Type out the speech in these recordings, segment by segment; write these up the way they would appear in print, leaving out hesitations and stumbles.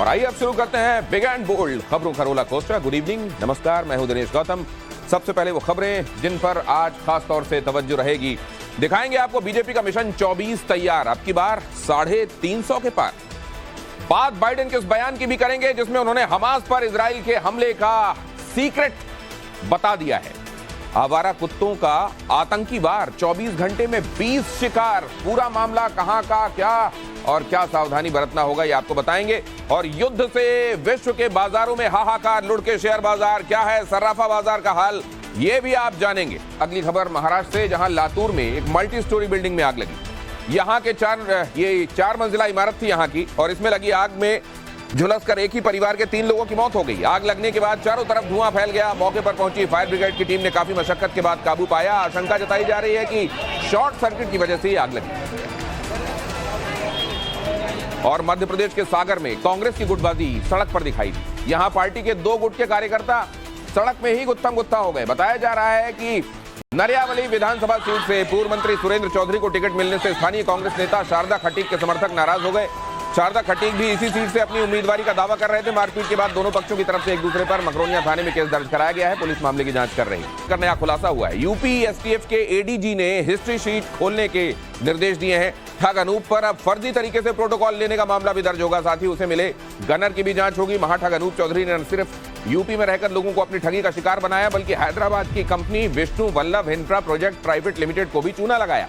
और आइए अब शुरू करते हैं बिग एंड बोल्ड खबरों का रोला कोस्टर। गुड इवनिंग, नमस्कार, मैं हूं दिनेश गौतम। सबसे पहले वो खबरें जिन पर आज खास तौर से तवज्जो रहेगी। दिखाएंगे आपको बीजेपी का मिशन 24 तैयार, अब की बार 350 के पार। बात बाइडेन के उस बयान की भी करेंगे जिसमें उन्होंने हमास पर इजराइल के हमले का सीक्रेट बता दिया है। आवारा कुत्तों का आतंकी वार, 24 घंटे में 20 शिकार। पूरा मामला कहां का क्या और क्या सावधानी बरतना होगा ये आपको बताएंगे। और युद्ध से विश्व के बाजारों में हाहाकार, लुढ़के शेयर बाजार, क्या है सर्राफा बाजार का हाल, ये भी आप जानेंगे। अगली खबर महाराष्ट्र से, जहां लातूर में एक मल्टी स्टोरी बिल्डिंग में आग लगी। यहां के चार मंजिला इमारत थी यहां की, और इसमें लगी आग में झुलसकर एक ही परिवार के 3 लोगों की मौत हो गई। आग लगने के बाद चारों तरफ धुआं फैल गया। मौके पर पहुंची फायर ब्रिगेड की टीम ने काफी मशक्कत के बाद काबू पाया। आशंका जताई जा रही है कि शॉर्ट सर्किट की वजह से ही आग लगी। और मध्य प्रदेश के सागर में कांग्रेस की गुटबाजी सड़क पर दिखाई दी। यहां पार्टी के 2 गुट के कार्यकर्ता सड़क में ही गुत्थम गुत्था हो गए। बताया जा रहा है कि नरियावली विधानसभा सीट से पूर्व मंत्री सुरेंद्र चौधरी को टिकट मिलने से स्थानीय कांग्रेस नेता शारदा खटीक के समर्थक नाराज हो गए। शारदा खटीक भी इसी सीट से अपनी उम्मीदवारी का दावा कर रहे थे। मारपीट के बाद दोनों पक्षों की तरफ से एक दूसरे पर मकरोनिया थाने में केस दर्ज कराया गया है। पुलिस मामले की जांच कर रही है। नया खुलासा हुआ है। यूपी एसटीएफ के एडीजी ने हिस्ट्री शीट खोलने के निर्देश दिए हैं। ठग अनूप पर अब फर्जी तरीके से प्रोटोकॉल लेने का मामला भी दर्ज होगा। साथ ही उसे मिले गनर की भी जांच होगी। महाठग अनूप चौधरी ने न सिर्फ यूपी में रहकर लोगों को अपनी ठगी का शिकार बनाया, बल्कि हैदराबाद की company Vishnu Vallabh infra project private limited को भी चूना लगाया।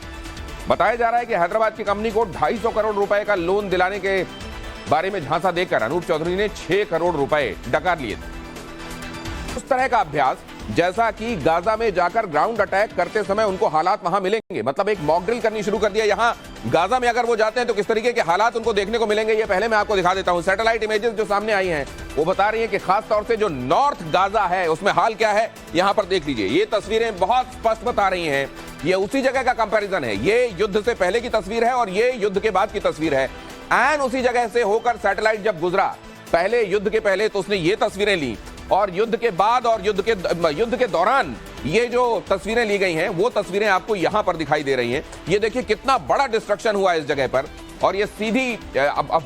बताया जा रहा है कि हैदराबाद की कंपनी को 250 करोड़ रुपए का लोन दिलाने के बारे में झांसा देकर अनूप चौधरी ने 6 करोड़ रुपए डकार लिए थे। उस तरह का अभ्यास जैसा कि गाजा में जाकर ग्राउंड अटैक करते समय उनको हालात वहां मिलेंगे, मतलब एक मॉक ड्रिल करनी शुरू कर दिया। यहां गाजा में अगर वो जाते हैं तो किस तरीके के हालात उनको देखने को मिलेंगे, ये पहले मैं आपको दिखा देता हूं। सैटेलाइट इमेजेस जो सामने आई हैं वो बता रही है कि खास तौर से जो नॉर्थ गाजा है उसमें हाल क्या है, यहां पर देख लीजिए। ये तस्वीरें बहुत स्पष्ट बता रही हैं। ये उसी जगह का कंपैरिजन है। ये युद्ध से पहले की तस्वीर है और ये युद्ध के बाद की तस्वीर है। एन उसी जगह से होकर सैटेलाइट जब गुजरा, पहले युद्ध के पहले तो उसने ये तस्वीरें ली, और युद्ध के बाद और युद्ध के दौरान ये जो तस्वीरें ली गई हैं वो तस्वीरें आपको यहां पर दिखाई दे रही हैं। ये देखिए कितना बड़ा डिस्ट्रक्शन हुआ इस जगह पर। और ये सीधी अब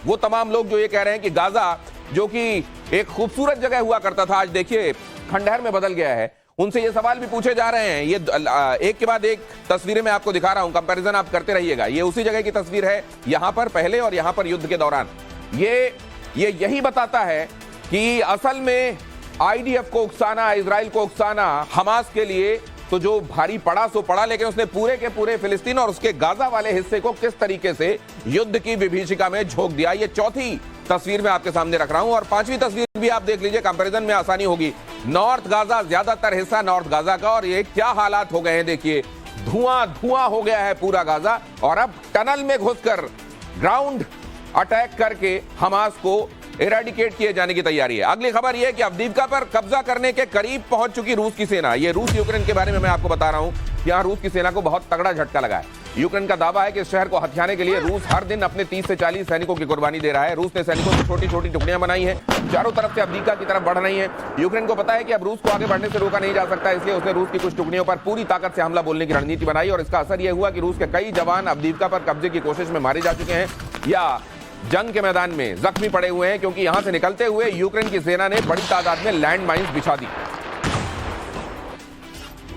वो तमाम लोग जो ये कह रहे हैं कि गाजा जो कि एक खूबसूरत जगह हुआ करता था, आज देखिए खंडहर में बदल गया है, उनसे ये सवाल भी पूछे जा रहे हैं। ये एक के बाद एक तस्वीरें मैं आपको दिखा रहा हूं, कंपैरिजन आप करते रहिएगा। ये उसी जगह की तस्वीर है, यहां पर पहले और यहां पर युद्ध के दौरान। ये यही बताता है कि असल में आईडीएफ को उकसाना, इजराइल को उकसाना हमास के लिए तो जो भारी पड़ा सो पड़ा, लेकिन उसने पूरे के पूरे फिलिस्तीन और उसके गाजा वाले हिस्से को किस तरीके से युद्ध की विभीषिका में झोंक दिया। ये चौथी तस्वीर मैं आपके सामने रख रहा हूं, और 5वीं तस्वीर भी आप देख लीजिए, कंपैरिजन में आसानी होगी। नॉर्थ गाजा, ज्यादातर हिस्सा नॉर्थ गाजा का, और ये क्या हालात हो गए हैं देखिए। धुआं हो गया है पूरा गाजा, और अब टनल में घुसकर ग्राउंड अटैक करके हमास को इरेडिकेट किए जाने की तैयारी है। अगली खबर यह है कि अवदीपका पर कब्जा करने के करीब पहुंच चुकी रूस की सेना। ये रूस यूक्रेन के बारे में मैं आपको बता रहा हूं। यहां रूस की सेना को बहुत तगड़ा झटका लगा है। यूक्रेन का दावा है कि इस शहर को हथियाने के लिए रूस हर दिन अपने 30 से 40 सैनिकों की कुर्बानी दे रहा है। रूस ने सैनिकों की छोटी छोटी टुकड़ियां बनाई हैं, चारों तरफ से अवदीपका की तरफ बढ़ रही हैं। यूक्रेन को पता है कि अब रूस को आगे बढ़ने से रोका नहीं जा सकता, इसलिए उसने रूस की कुछ टुकड़ियों पर पूरी ताकत से हमला बोलने की रणनीति बनाई, और इसका असर यह हुआ कि रूस के कई जवान अवदीपका पर कब्जे की कोशिश में मारे जा चुके हैं या जंग के मैदान में जख्मी पड़े हुए हैं, क्योंकि यहां से निकलते हुए यूक्रेन की सेना ने बड़ी तादाद में लैंड माइंस बिछा दी।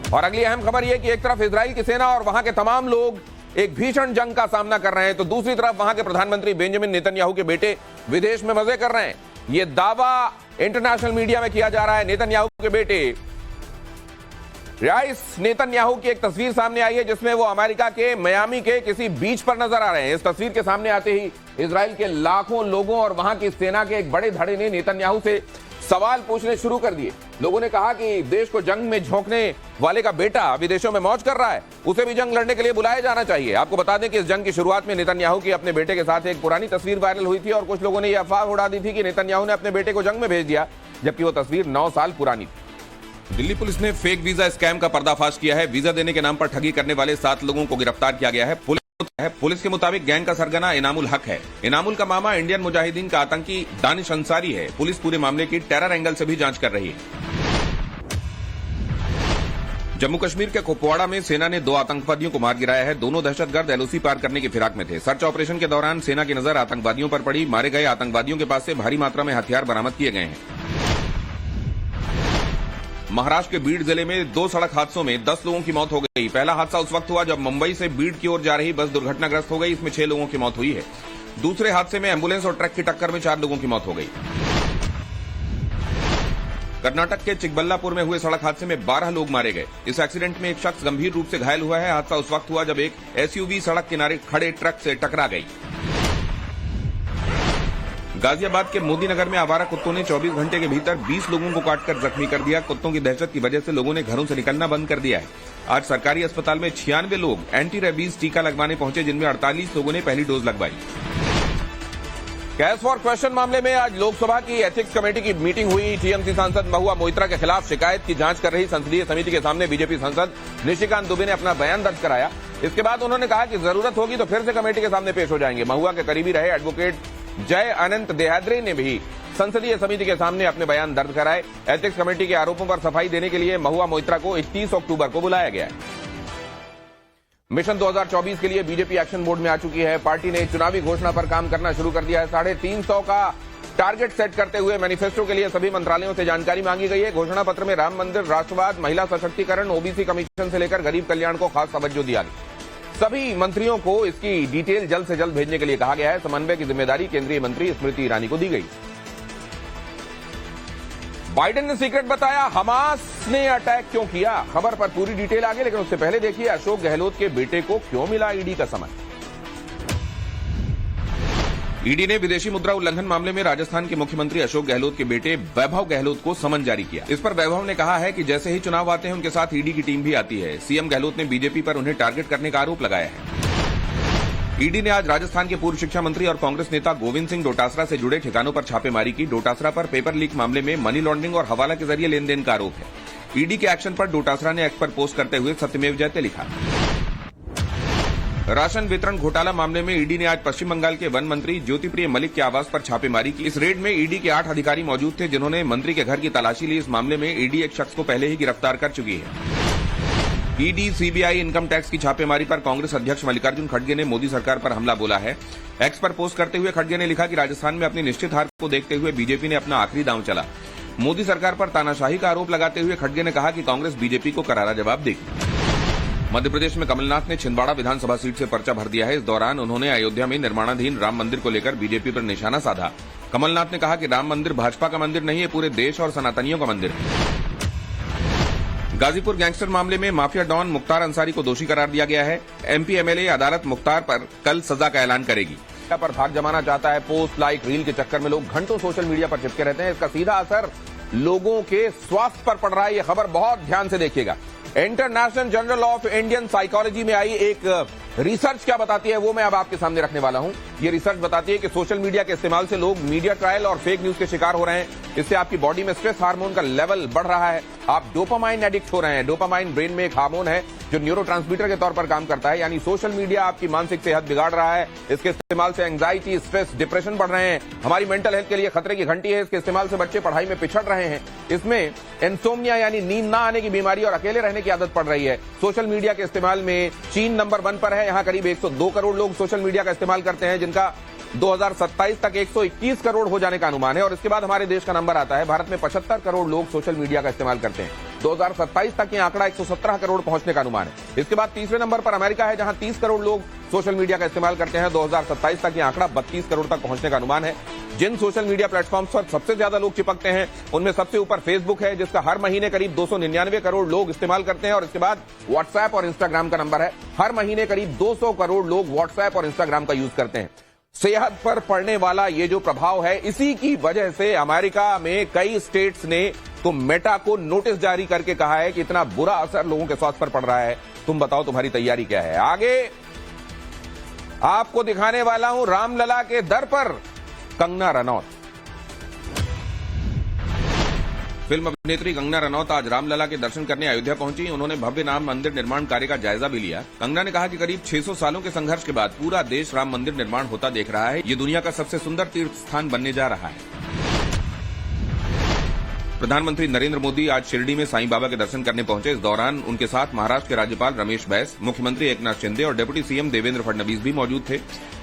और अगली अहम खबर यह कि एक तरफ इजराइल की सेना और वहां के तमाम लोग एक भीषण जंग का सामना कर रहे हैं, तो दूसरी तरफ वहां के प्रधानमंत्री बेंजामिन नेतन्याहू के बेटे विदेश में मजे कर रहे हैं। यह दावा इंटरनेशनल मीडिया में किया जा रहा है। नेतन्याहू के बेटे राइस नेतन्याहू की एक तस्वीर सामने आई है जिसमें वो अमेरिका के मियामी के किसी बीच पर नजर आ रहे हैं। इस तस्वीर के सामने आते ही इजराइल के लाखों लोगों और वहां की सेना के एक बड़े धड़े ने नेतन्याहू से सवाल पूछने शुरू कर दिए। लोगों ने कहा कि देश को जंग में झोंकने वाले का बेटा विदेशों में मौज कर रहा है, उसे भी जंग लड़ने के लिए बुलाया जाना चाहिए। आपको बता दें कि इस जंग की शुरुआत में नेतन्याहू की अपने बेटे के साथ एक पुरानी तस्वीर वायरल हुई थी, और कुछ लोगों ने यह अफवाह उड़ा दी थी कि नेतन्याहू ने अपने बेटे को जंग में भेज दिया, जबकि वो तस्वीर 9 साल पुरानी थी। दिल्ली पुलिस ने फेक वीजा स्कैम का पर्दाफाश किया है। वीजा देने के नाम पर ठगी करने वाले 7 लोगों को गिरफ्तार किया गया है। पुलिस के मुताबिक गैंग का सरगना इनामुल हक है। इनामुल का मामा इंडियन मुजाहिदीन का आतंकी दानिश अंसारी है। पुलिस पूरे मामले की टेरर एंगल से भी जांच कर रही है। जम्मू कश्मीर के कुपवाड़ा में सेना ने 2 आतंकवादियों को मार गिराया है। दोनों दहशतगर्द एलओसी पार करने की फिराक में थे। सर्च ऑपरेशन के दौरान सेना की नजर आतंकवादियों पर पड़ी। मारे गए आतंकवादियों के पास से भारी मात्रा में हथियार बरामद किए गए हैं। महाराष्ट्र के बीड जिले में 2 सड़क हादसों में 10 लोगों की मौत हो गई। पहला हादसा उस वक्त हुआ जब मुंबई से बीड की ओर जा रही बस दुर्घटनाग्रस्त हो गई। इसमें 6 लोगों की मौत हुई है। दूसरे हादसे में एम्बुलेंस और ट्रक की टक्कर में 4 लोगों की मौत हो गई। कर्नाटक के चिकबल्लापुर में हुए सड़क हादसे में 12 लोग मारे गए। इस एक्सीडेंट में एक शख्स गंभीर रूप से घायल हुआ है। हादसा उस वक्त हुआ जब एक एसयूवी सड़क किनारे खड़े ट्रक से टकरा गई। गाजियाबाद के मोदीनगर में आवारा कुत्तों ने 24 घंटे के भीतर 20 लोगों को काटकर जख्मी कर दिया। कुत्तों की दहशत की वजह से लोगों ने घरों से निकलना बंद कर दिया है। आज सरकारी अस्पताल में 96 लोग एंटी रेबीज टीका लगवाने पहुंचे, जिनमें 48 लोगों ने पहली डोज लगवाई। कैश फॉर क्वेश्चन मामले में आज लोकसभा की एथिक्स कमेटी की मीटिंग हुई। टीएमसी सांसद महुआ मोइत्रा के खिलाफ शिकायत की जांच कर रही संसदीय समिति के सामने बीजेपी सांसद निशिकांत दुबे ने अपना बयान दर्ज कराया। इसके बाद उन्होंने कहा कि जरूरत होगी तो फिर से कमेटी के सामने पेश हो जाएंगे। महुआ के करीबी रहे एडवोकेट जय अनंत देहाद्री ने भी संसदीय समिति के सामने अपने बयान दर्ज कराए। एथिक्स कमेटी के आरोपों पर सफाई देने के लिए महुआ मोइत्रा को 31 अक्टूबर को बुलाया गया है। मिशन 2024 के लिए बीजेपी एक्शन मोड में आ चुकी है। पार्टी ने चुनावी घोषणा पर काम करना शुरू कर दिया है। 350 का टारगेट सेट करते हुए मैनिफेस्टो के लिए सभी मंत्रालयों से जानकारी मांगी गई है। घोषणा पत्र में राम मंदिर, राष्ट्रवाद, महिला सशक्तिकरण, ओबीसी कमीशन से लेकर गरीब कल्याण को खास तवज्जो दिया गया। सभी मंत्रियों को इसकी डिटेल जल्द से जल्द भेजने के लिए कहा गया है। समन्वय की जिम्मेदारी केंद्रीय मंत्री स्मृति ईरानी को दी गई। बाइडेन ने सीक्रेट बताया, हमास ने अटैक क्यों किया। खबर पर पूरी डिटेल आगे, लेकिन उससे पहले देखिए अशोक गहलोत के बेटे को क्यों मिला ईडी का समन। ईडी ने विदेशी मुद्रा उल्लंघन मामले में राजस्थान के मुख्यमंत्री अशोक गहलोत के बेटे वैभव गहलोत को समन जारी किया। इस पर वैभव ने कहा है कि जैसे ही चुनाव आते हैं उनके साथ ईडी की टीम भी आती है। सीएम गहलोत ने बीजेपी पर उन्हें टारगेट करने का आरोप लगाया है। ईडी ने आज राजस्थान के पूर्व शिक्षा मंत्री और कांग्रेस नेता गोविंद सिंह डोटासरा से जुड़े ठिकानों पर छापेमारी की। डोटासरा पर पेपर लीक मामले में मनी लॉन्ड्रिंग और हवाला के जरिए लेन देन का आरोप है। ईडी के एक्शन पर डोटासरा ने एक्स पर पोस्ट करते हुए सत्यमेव जयते लिखा। राशन वितरण घोटाला मामले में ईडी ने आज पश्चिम बंगाल के वन मंत्री ज्योतिप्रिय मलिक के आवास पर छापेमारी की। इस रेड में ईडी के 8 अधिकारी मौजूद थे, जिन्होंने मंत्री के घर की तलाशी ली। इस मामले में ईडी एक शख्स को पहले ही गिरफ्तार कर चुकी है। ईडी, सीबीआई, इनकम टैक्स की छापेमारी पर कांग्रेस अध्यक्ष मल्लिकार्जुन खड़गे ने मोदी सरकार पर हमला बोला है। एक्स पर पोस्ट करते हुए खड़गे ने लिखा कि राजस्थान में अपनी निश्चित हार को देखते हुए बीजेपी ने अपना आखिरी दांव चला। मोदी सरकार पर तानाशाही का आरोप लगाते हुए खड़गे ने कहा कि कांग्रेस बीजेपी को करारा जवाब देगी। मध्य प्रदेश में कमलनाथ ने छिंदवाड़ा विधानसभा सीट से पर्चा भर दिया है। इस दौरान उन्होंने अयोध्या में निर्माणाधीन राम मंदिर को लेकर बीजेपी पर निशाना साधा। कमलनाथ ने कहा कि राम मंदिर भाजपा का मंदिर नहीं है, पूरे देश और सनातनियों का मंदिर है। गाजीपुर गैंगस्टर मामले में माफिया डॉन मुख्तार अंसारी को दोषी करार दिया गया है। एमपी एमएलए अदालत मुख्तार पर कल सजा का ऐलान करेगी। पर भाग जमाना चाहता है। पोस्ट, लाइक, रील के चक्कर में लोग घंटों सोशल मीडिया पर चिपके रहते हैं। इसका सीधा असर लोगों के स्वास्थ्य पर पड़ रहा है। ये खबर बहुत ध्यान से देखिएगा। International journal of Indian psychology में आई एक रिसर्च क्या बताती है वो मैं अब आपके सामने रखने वाला हूं। ये रिसर्च बताती है कि सोशल मीडिया के इस्तेमाल से लोग मीडिया ट्रायल और फेक न्यूज के शिकार हो रहे हैं। इससे आपकी बॉडी में स्ट्रेस हार्मोन का लेवल बढ़ रहा है। आप डोपामाइन एडिक्ट हो रहे हैं। डोपामाइन ब्रेन में एक हार्मोन है जो न्यूरोट्रांसमीटर के तौर पर काम करता है। यानी सोशल मीडिया आपकी मानसिक सेहत बिगाड़ रहा है। इसके इस्तेमाल से एंग्जाइटी, स्ट्रेस, डिप्रेशन बढ़ रहे हैं। हमारी मेंटल हेल्थ के लिए खतरे की घंटी है। इसके इस्तेमाल से बच्चे पढ़ाई में पिछड़ रहे हैं। इसमें इंसोम्निया यानी नींद ना आने की बीमारी और अकेले रहने की आदत पड़ रही है। सोशल मीडिया के इस्तेमाल में चीन नंबर 1 पर है। यहां करीब 102 करोड़ लोग सोशल मीडिया का इस्तेमाल करते हैं, जिनका 2027 तक 121 करोड़ हो जाने का अनुमान है। और इसके बाद हमारे देश का नंबर आता है। भारत में 75 करोड़ लोग सोशल मीडिया का इस्तेमाल करते हैं। 2027 तक यह आंकड़ा 117 करोड़ पहुंचने का अनुमान है। इसके बाद तीसरे नंबर पर अमेरिका है, जहां 30 करोड़ लोग सोशल मीडिया का इस्तेमाल करते हैं। 2027 तक यह आंकड़ा 32 करोड़ तक पहुंचने का अनुमान है। जिन सोशल मीडिया प्लेटफॉर्म्स पर सबसे ज्यादा लोग चिपकते हैं उनमें सबसे ऊपर फेसबुक है, जिसका हर महीने करीब 299 करोड़ लोग इस्तेमाल करते हैं। और इसके बाद व्हाट्सएप और इंस्टाग्राम का नंबर है। हर महीने करीब 200 करोड़ लोग व्हाट्सएप और इंस्टाग्राम का यूज करते हैं। सेहत पर पड़ने वाला ये जो प्रभाव है, इसी की वजह से अमेरिका में कई स्टेट्स ने तो मेटा को नोटिस जारी करके कहा है कि इतना बुरा असर लोगों के स्वास्थ्य पर पड़ रहा है। तुम बताओ तुम्हारी तैयारी क्या है। आगे आपको दिखाने वाला हूं रामलला के दर पर कंगना रनौत। फिल्म अभिनेत्री कंगना रनौत आज रामलला के दर्शन करने अयोध्या पहुंची। उन्होंने भव्य राम मंदिर निर्माण कार्य का जायजा भी लिया। कंगना ने कहा कि करीब 600 सालों के संघर्ष के बाद पूरा देश राम मंदिर निर्माण होता देख रहा है। ये दुनिया का सबसे सुंदर तीर्थ स्थान बनने जा रहा है। प्रधानमंत्री नरेंद्र मोदी आज शिरडी में साईं बाबा के दर्शन करने पहुंचे। इस दौरान उनके साथ महाराष्ट्र के राज्यपाल रमेश बैस, मुख्यमंत्री एकनाथ शिंदे और डिप्टी सीएम देवेंद्र फडणवीस भी मौजूद थे।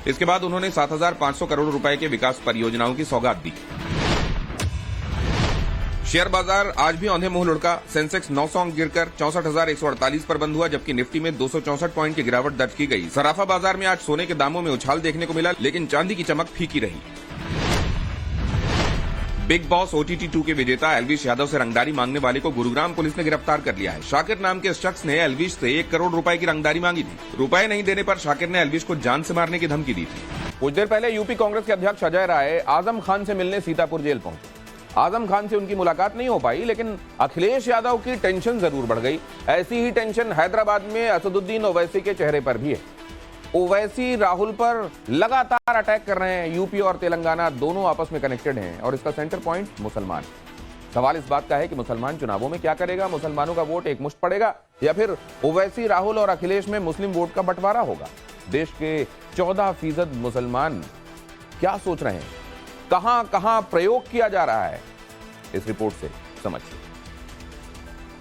इसके बाद उन्होंने 7,500 करोड़ रुपए के विकास परियोजनाओं की सौगात दी। शेयर बाजार आज भी औंधे मुंह लुढ़का। सेंसेक्स 900 अंक गिरकर 64,148 पर बंद हुआ, जबकि निफ्टी में 264 पॉइंट की गिरावट दर्ज की गई। सराफा बाजार में आज सोने के दामों में उछाल देखने को मिला, लेकिन चांदी की चमक फीकी रही। बिग बॉस OTT 2 के विजेता एल्विश यादव से रंगदारी मांगने वाले को गुरुग्राम पुलिस ने गिरफ्तार कर लिया है। शाकिर नाम के शख्स ने एल्विश से 1 करोड़ रुपए की रंगदारी मांगी थी। रुपए नहीं देने पर शाकिर ने एल्विश को जान से मारने की धमकी दी थी। कुछ देर पहले यूपी कांग्रेस के अध्यक्ष अजय राय आजम खान से मिलने सीतापुर जेल पहुंचे। आजम खान से उनकी मुलाकात नहीं हो पाई, लेकिन अखिलेश यादव की टेंशन जरूर बढ़ गई। ऐसी ही टेंशन हैदराबाद में असदुद्दीन ओवैसी के चेहरे पर भी है। ओवैसी राहुल पर लगातार अटैक कर रहे हैं। यूपी और तेलंगाना दोनों आपस में कनेक्टेड हैं और इसका सेंटर पॉइंट मुसलमान। सवाल इस बात का है कि मुसलमान चुनावों में क्या करेगा? मुसलमानों का वोट एक मुश्त पड़ेगा या फिर ओवैसी, राहुल और अखिलेश में मुस्लिम वोट का बंटवारा होगा? देश के 14% मुसलमान क्या सोच रहे हैं? कहां कहां प्रयोग किया जा रहा है? इस रिपोर्ट से समझिए।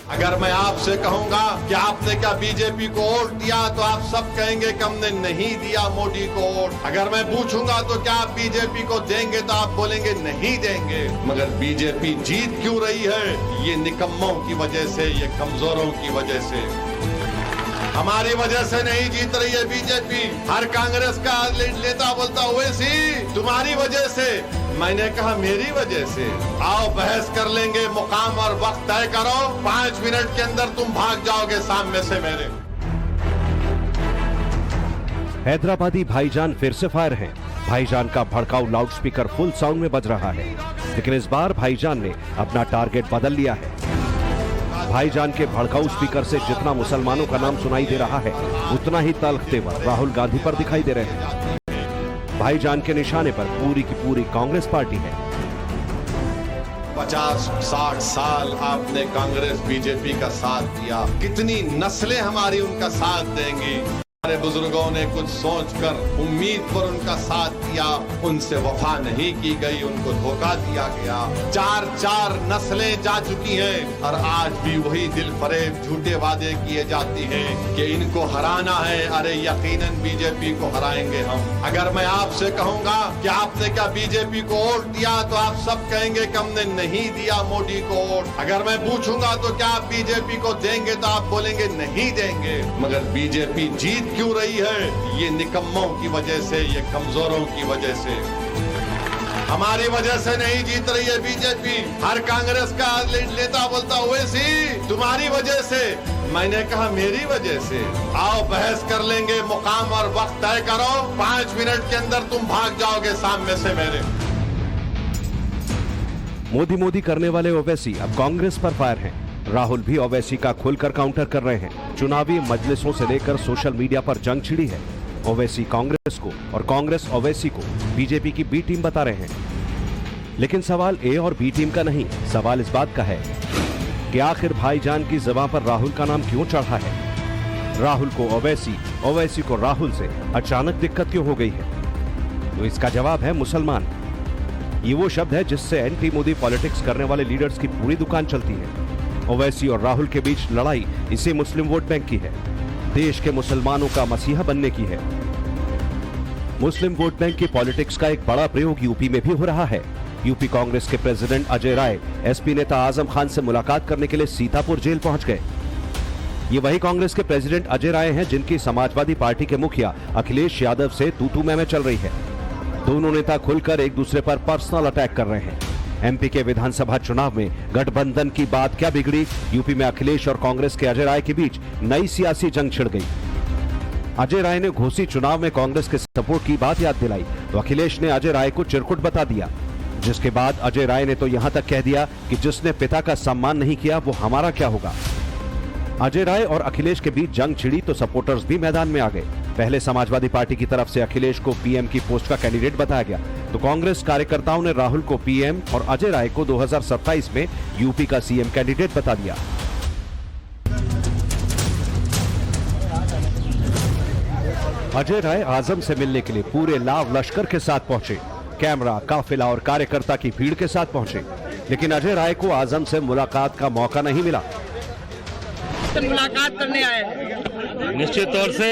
अगर मैं आपसे कहूंगा कि आपने क्या बीजेपी को वोट दिया, तो आप सब कहेंगे कि हमने नहीं दिया मोदी को वोट। अगर मैं पूछूंगा तो क्या आप बीजेपी को देंगे, तो आप बोलेंगे नहीं देंगे। मगर बीजेपी जीत क्यों रही है? ये निकम्मों की वजह से, ये कमजोरों की वजह से। हमारी वजह से नहीं जीत रही है बीजेपी। हर कांग्रेस का नेता बोलता ओवैसी तुम्हारी वजह से। मैंने कहा मेरी वजह से। आओ बहस कर लेंगे, मुकाम और वक्त तय करो। 5 मिनट के अंदर तुम भाग जाओगे सामने से मेरे। हैदराबादी भाईजान फिर से फायर हैं। भाईजान का भड़काऊ लाउडस्पीकर फुल साउंड में बज रहा है, लेकिन इस बार भाईजान ने अपना टारगेट बदल लिया है। भाईजान के भड़काऊ स्पीकर से जितना मुसलमानों का नाम सुनाई दे रहा है, उतना ही तल्ख तेवर राहुल गांधी पर दिखाई दे रहे हैं। भाईजान के निशाने पर पूरी की पूरी कांग्रेस पार्टी है। 50-60 साल आपने कांग्रेस बीजेपी का साथ दिया। कितनी नस्लें हमारी उनका साथ देंगी? हमारे बुजुर्गों ने कुछ सोचकर उम्मीद पर उनका साथ दिया, उनसे वफा नहीं की गई, उनको धोखा दिया गया। 4 नस्लें जा चुकी हैं और आज भी वही दिल फरेब झूठे वादे किए जाते हैं कि इनको हराना है। अरे यकीनन बीजेपी को हराएंगे हम। अगर मैं आपसे कहूंगा कि आपने क्या बीजेपी को वोट दिया, तो आप सब कहेंगे कि हमने नहीं दिया मोदी को वोट। अगर मैं पूछूंगा तो क्या आप बीजेपी को देंगे, तो आप बोलेंगे नहीं देंगे। मगर बीजेपी जीत क्यों रही है? ये निकम्मों की वजह से, ये कमजोरों की वजह से। हमारी वजह से नहीं जीत रही है बीजेपी। हर कांग्रेस का नेता बोलता ओवैसी तुम्हारी वजह से। मैंने कहा मेरी वजह से। आओ बहस कर लेंगे, मुकाम और वक्त तय करो। 5 मिनट के अंदर तुम भाग जाओगे सामने से मेरे। मोदी करने वाले ओवैसी अब कांग्रेस पर फायर हैं। राहुल भी ओवैसी का खुलकर काउंटर कर रहे हैं। चुनावी मजलिसों से लेकर सोशल मीडिया पर जंग छिड़ी है। ओवैसी कांग्रेस को और कांग्रेस ओवैसी को बीजेपी की बी टीम बता रहे हैं। लेकिन सवाल ए और बी टीम का नहीं, सवाल इस बात का है कि आखिर भाईजान की ज़बान पर राहुल का नाम क्यों चढ़ा है? राहुल को ओवैसी, ओवैसी को राहुल से अचानक दिक्कत क्यों हो गई है? तो इसका जवाब है मुसलमान। ये वो शब्द है जिससे एंटी मोदी पॉलिटिक्स करने वाले लीडर्स की पूरी दुकान चलती है। ओवैसी और राहुल के बीच लड़ाई इसी मुस्लिम वोट बैंक की है, देश के मुसलमानों का मसीहा बनने की है। मुस्लिम वोट बैंक की पॉलिटिक्स का एक बड़ा प्रयोग यूपी में भी हो रहा है। यूपी कांग्रेस के प्रेसिडेंट अजय राय एसपी नेता आजम खान से मुलाकात करने के लिए सीतापुर जेल पहुंच गए। ये वही कांग्रेस के प्रेसिडेंट अजय राय हैं जिनकी समाजवादी पार्टी के मुखिया अखिलेश यादव से तू-तू मैं चल रही है। दोनों नेता खुलकर एक दूसरे पर पर्सनल अटैक कर रहे हैं। एमपी के विधानसभा चुनाव में गठबंधन की बात क्या बिगड़ी? यूपी में अखिलेश और कांग्रेस के अजय राय के बीच नई सियासी जंग छिड़ गई। अजय राय ने घोसी चुनाव में कांग्रेस के सपोर्ट की बात याद दिलाई तो अखिलेश ने अजय राय को चिरकुट बता दिया, जिसके बाद अजय राय ने तो यहां तक कह दिया कि जिसने पिता का सम्मान नहीं किया वो हमारा क्या होगा। अजय राय और अखिलेश के बीच जंग छिड़ी तो सपोर्टर्स भी मैदान में आ गए। पहले समाजवादी पार्टी की तरफ से अखिलेश को पीएम की पोस्ट का कैंडिडेट बताया गया, तो कांग्रेस कार्यकर्ताओं ने राहुल को पीएम और अजय राय को 2027 में यूपी का सीएम कैंडिडेट बता दिया। अजय राय आजम से मिलने के लिए पूरे लाव लश्कर के साथ पहुंचे। कैमरा, काफिला और कार्यकर्ता की भीड़ के साथ पहुंचे। लेकिन अजय राय को आजम से मुलाकात का मौका नहीं मिला। मुलाकात करने आए। निश्चित तौर से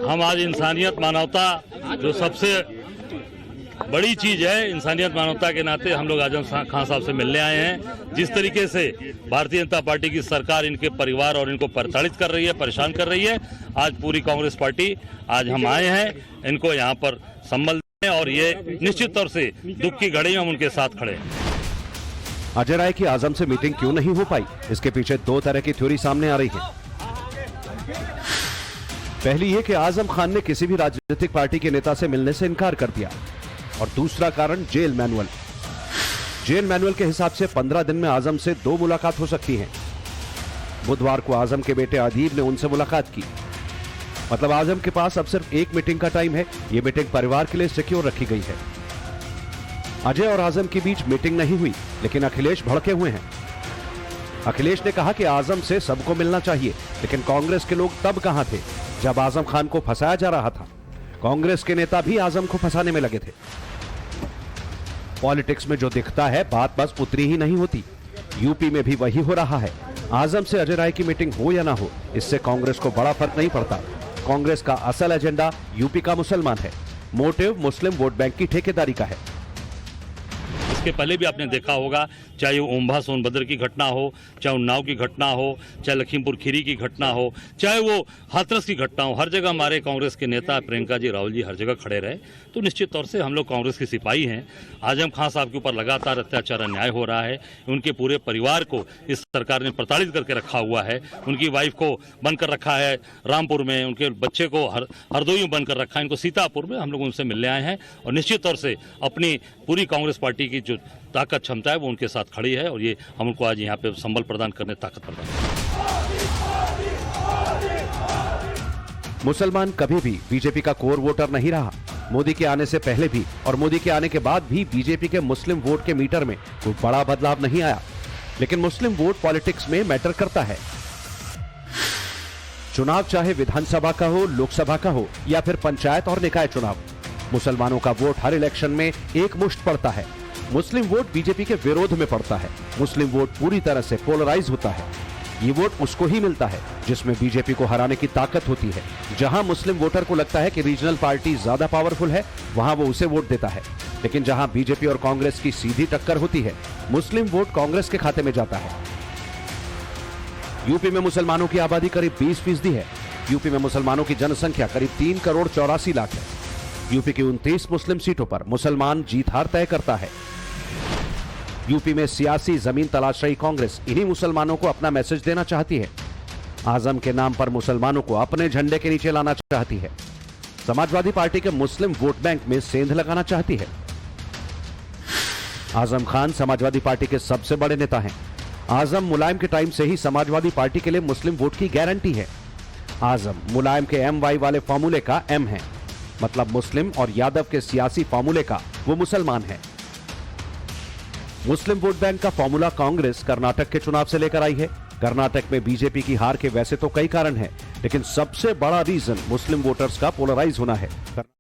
हम आज इंसानियत मानवता जो सबसे बड़ी चीज है, इंसानियत मानवता के नाते हम लोग आजम खान साहब से मिलने आए हैं। जिस तरीके से भारतीय जनता पार्टी की सरकार इनके परिवार और इनको प्रताड़ित कर रही है, परेशान कर रही है, आज पूरी कांग्रेस पार्टी आज हम आए हैं इनको यहाँ पर संबल दें और ये निश्चित तौर से दुख की घड़ी में हम उनके साथ खड़े हैं। अजय राय की आजम से मीटिंग क्यों नहीं हो पाई, इसके पीछे दो तरह की थ्योरी सामने आ रही है। पहली ये कि आजम खान ने किसी भी राजनीतिक पार्टी के नेता से मिलने से इनकार कर दिया, और दूसरा कारण जेल मैनुअल। जेल मैनुअल के हिसाब से 15 दिन में आजम से 2 मुलाकात हो सकती है। बुधवार को आजम के बेटे अदीब ने उनसे मुलाकात की, मतलब आजम के पास अब सिर्फ एक मीटिंग का टाइम है। यह मीटिंग परिवार के लिए सिक्योर रखी गई है। अजय और आजम के बीच मीटिंग नहीं हुई, लेकिन अखिलेश भड़के हुए हैं। अखिलेश ने कहा कि आजम से सबको मिलना चाहिए, लेकिन कांग्रेस के लोग तब कहां थे जब आजम खान को फंसाया जा रहा था। कांग्रेस के नेता भी आजम को फंसाने में लगे थे। पॉलिटिक्स में जो दिखता है बात बस उतनी ही नहीं होती। यूपी में भी वही हो रहा है। आजम से अजय राय की मीटिंग हो या ना हो, इससे कांग्रेस को बड़ा फर्क नहीं पड़ता। कांग्रेस का असल एजेंडा यूपी का मुसलमान है। मोटिव मुस्लिम वोट बैंक की ठेकेदारी का है। इसके पहले भी आपने देखा होगा, चाहे वो ओम्भा सोनभद्र की घटना हो, चाहे उन्नाव की घटना हो, चाहे लखीमपुर खीरी की घटना हो, चाहे वो हाथरस की घटना हो, हर जगह हमारे कांग्रेस के नेता प्रियंका जी, राहुल जी हर जगह खड़े रहे। तो निश्चित तौर से हम लोग कांग्रेस के सिपाही हैं। आजम खान साहब के ऊपर लगातार अत्याचार अन्याय हो रहा है। उनके पूरे परिवार को इस सरकार ने प्रताड़ित करके रखा हुआ है। उनकी वाइफ को बंद कर रखा है रामपुर में, उनके बच्चे को हरदोई में बंद कर रखा है, इनको सीतापुर में। हम लोग उनसे मिलने आए हैं और निश्चित तौर से अपनी पूरी कांग्रेस पार्टी की जो ताकत क्षमता है वो उनके साथ खड़ी है और ये हम उनको आज यहाँ पे संबल प्रदान करने, ताकत प्रदान करने। मुसलमान कभी भी बीजेपी का कोर वोटर नहीं रहा। मोदी के आने से पहले भी और मोदी के आने के बाद भी बीजेपी के मुस्लिम वोट के मीटर में कोई बड़ा बदलाव नहीं आया। लेकिन मुस्लिम वोट पॉलिटिक्स में मैटर करता है। चुनाव चाहे विधानसभा का हो, लोकसभा का हो या फिर पंचायत और निकाय चुनाव, मुसलमानों का वोट हर इलेक्शन में एक मुश्त पड़ता है। मुस्लिम वोट बीजेपी के विरोध में पड़ता है। मुस्लिम वोट पूरी तरह से पोलराइज होता है। ये वोट उसको ही मिलता है जिसमें बीजेपी को हराने की ताकत होती है। जहां मुस्लिम वोटर को लगता है कि रीजनल पार्टी ज्यादा पावरफुल है, वहां वो उसे वोट देता है। लेकिन जहां बीजेपी और कांग्रेस की सीधी टक्कर होती है, मुस्लिम वोट कांग्रेस के खाते में जाता है। यूपी में मुसलमानों की आबादी करीब 20% है। यूपी में मुसलमानों की जनसंख्या करीब 3 करोड़ 84 लाख है। यूपी की 29 मुस्लिम सीटों पर मुसलमान जीत हार तय करता है। यूपी में सियासी जमीन तलाश रही कांग्रेस इन्हीं मुसलमानों को अपना मैसेज देना चाहती है। आजम के नाम पर मुसलमानों को अपने झंडे के नीचे लाना चाहती है। समाजवादी पार्टी के मुस्लिम वोट बैंक में सेंध लगाना चाहती है। आजम खान समाजवादी पार्टी के सबसे बड़े नेता हैं। आजम मुलायम के टाइम से ही समाजवादी पार्टी के लिए मुस्लिम वोट की गारंटी है। आजम मुलायम के MY वाले फॉर्मूले का M है, मतलब मुस्लिम, और यादव के सियासी फॉर्मूले का वो मुसलमान है। मुस्लिम वोट बैंक का फॉर्मूला कांग्रेस कर्नाटक के चुनाव से लेकर आई है। कर्नाटक में बीजेपी की हार के वैसे तो कई कारण हैं, लेकिन सबसे बड़ा रीजन मुस्लिम वोटर्स का पोलराइज होना है।